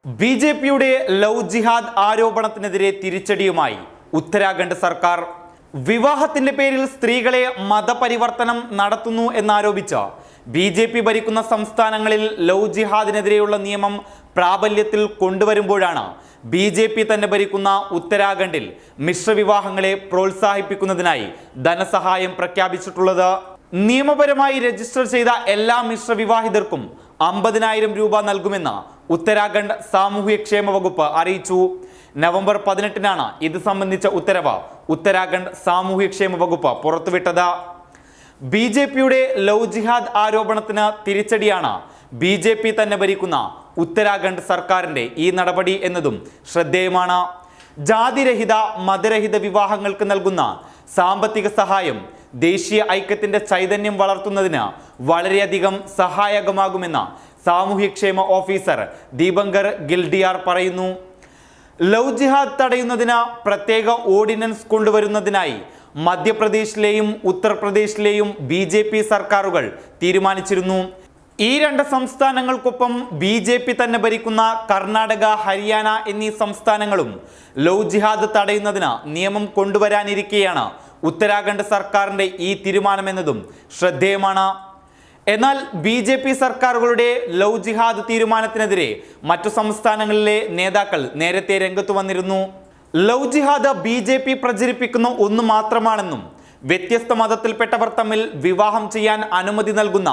ബി.ജെ.പിയുടെ love ജിഹാദ് ആരോപണത്തിനെതിരെ തിരിച്ചടിയുമായി ഉത്തരാഖണ്ഡ് സർക്കാർ. വിവാഹത്തിന്റെ പേരിൽ സ്ത്രീകളെ മതപരിവർത്തനം നടത്തുന്നു എന്നാരോപിച്ച് ബി.ജെ.പി ഭരിക്കുന്ന സംസ്ഥാനങ്ങളിൽ ലവ് ജിഹാദിനെതിരെയുള്ള നിയമം പ്രാബല്യത്തിൽ കൊണ്ടുവരുമ്പോഴാണ് ബി.ജെ.പി തന്നെ ഭരിക്കുന്ന ഉത്തരാഖണ്ഡിൽ മിശ്രവിവാഹങ്ങളെ പ്രോത്സാഹിപ്പിക്കുന്നതിനായി ധനസഹായം പ്രഖ്യാപിച്ചിട്ടുള്ളത്. നിയമപരമായി രജിസ്റ്റർ ചെയ്ത എല്ലാ മിശ്രവിവാഹിതർക്കും 50,000 രൂപ നൽകുമെന്ന് ഉത്തരാഖണ്ഡ് സാമൂഹ്യക്ഷേമ വകുപ്പ് അറിയിച്ചു. നവംബർ 18-നാണ് ഇത് സംബന്ധിച്ച ഉത്തരവ് ഉത്തരാഖണ്ഡ് സാമൂഹ്യക്ഷേമ വകുപ്പ് പുറത്തുവിട്ടത്. ബി.ജെ.പിയുടെ ലവ് ജിഹാദ് ആരോപണത്തിന് തിരിച്ചടിയാണ് ബി.ജെ.പി തന്നെ ഭരിക്കുന്ന ഉത്തരാഖണ്ഡ് സർക്കാരിന്റെ ഈ നടപടി എന്നതും ശ്രദ്ധേയമാണ്. ജാതിരഹിത മതരഹിത വിവാഹങ്ങൾക്ക് നൽകുന്ന സാമ്പത്തിക സഹായം ദേശീയ ഐക്യത്തിന്റെ ചൈതന്യം വളർത്തുന്നതിന് വളരെയധികം സഹായകമാകുമെന്ന് സാമൂഹ്യക്ഷേമ ഓഫീസർ ദീപങ്കർ ഗിൽഡിയാർ പറയുന്നു. ലവ് ജിഹാദ് തടയുന്നതിന് പ്രത്യേക ഓർഡിനൻസ് കൊണ്ടുവരുന്നതിനായി മധ്യപ്രദേശിലെയും ഉത്തർപ്രദേശിലെയും ബി.ജെ.പി സർക്കാരുകൾ തീരുമാനിച്ചിരുന്നു. ഈ രണ്ട് സംസ്ഥാനങ്ങൾക്കൊപ്പം ബി.ജെ.പി തന്നെ ഭരിക്കുന്ന കർണാടക, ഹരിയാന എന്നീ സംസ്ഥാനങ്ങളും ലവ് ജിഹാദ് തടയുന്നതിന് നിയമം കൊണ്ടുവരാനിരിക്കെയാണ് ഉത്തരാഖണ്ഡ് സർക്കാരിന്റെ ഈ തീരുമാനമെന്നതും ശ്രദ്ധേയമാണ്. എന്നാൽ ബി.ജെ.പി സർക്കാരുകളുടെ ലവ് ജിഹാദ് തീരുമാനത്തിനെതിരെ മറ്റു സംസ്ഥാനങ്ങളിലെ നേതാക്കൾ നേരത്തെ രംഗത്തു വന്നിരുന്നു. ലവ് ജിഹാദ് ബി.ജെ.പി പ്രചരിപ്പിക്കുന്ന ഒന്ന് മാത്രമാണെന്നും വ്യത്യസ്ത മതത്തിൽപ്പെട്ടവർ തമ്മിൽ വിവാഹം ചെയ്യാൻ അനുമതി നൽകുന്ന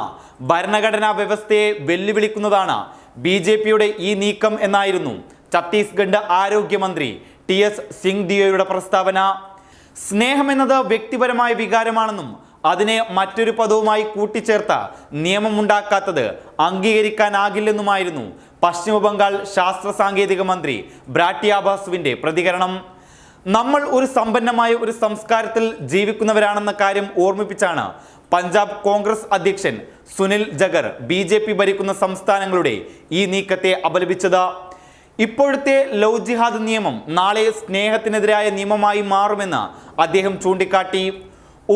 ഭരണഘടനാ വ്യവസ്ഥയെ വെല്ലുവിളിക്കുന്നതാണ് ബി.ജെ.പിയുടെ ഈ നീക്കം എന്നായിരുന്നു ഛത്തീസ്ഗഡ് ആരോഗ്യമന്ത്രി ടി.എസ്. സിംഗ്ദിയോയുടെ പ്രസ്താവന. സ്നേഹമെന്നത് വ്യക്തിപരമായ വികാരമാണെന്നും അതിനെ മറ്റൊരു പദവുമായി കൂട്ടിച്ചേർത്ത നിയമമുണ്ടാക്കാത്തത് അംഗീകരിക്കാനാകില്ലെന്നുമായിരുന്നു പശ്ചിമ ബംഗാൾ ശാസ്ത്ര സാങ്കേതിക മന്ത്രി ബ്രാട്യ ബാസുവിന്റെ പ്രതികരണം. നമ്മൾ ഒരു സമ്പന്നമായ ഒരു സംസ്കാരത്തിൽ ജീവിക്കുന്നവരാണെന്ന കാര്യം ഓർമ്മിപ്പിച്ചാണ് പഞ്ചാബ് കോൺഗ്രസ് അധ്യക്ഷൻ സുനിൽ ജഗർ ബി.ജെ.പി ഭരിക്കുന്ന സംസ്ഥാനങ്ങളുടെ ഈ നീക്കത്തെ അപലപിച്ചത്. ഇപ്പോഴത്തെ ലവ് ജിഹാദ് നിയമം നാളെ സ്നേഹത്തിനെതിരായ നിയമമായി മാറുമെന്ന് അദ്ദേഹം ചൂണ്ടിക്കാട്ടി.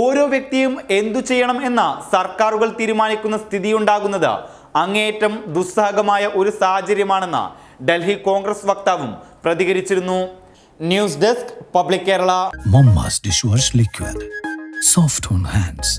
ഓരോ വ്യക്തിയും എന്തു ചെയ്യണം എന്ന സർക്കാരുകൾ തീരുമാനിക്കുന്ന സ്ഥിതിയുണ്ടാകുന്നത് അങ്ങേയറ്റം ദുസ്സഹമായ ഒരു സാഹചര്യമാണെന്ന് ഡൽഹി കോൺഗ്രസ് വക്താവും പ്രതികരിച്ചിരുന്നു. News desk public Kerala. Mama's dishwash liquid, soft on hands.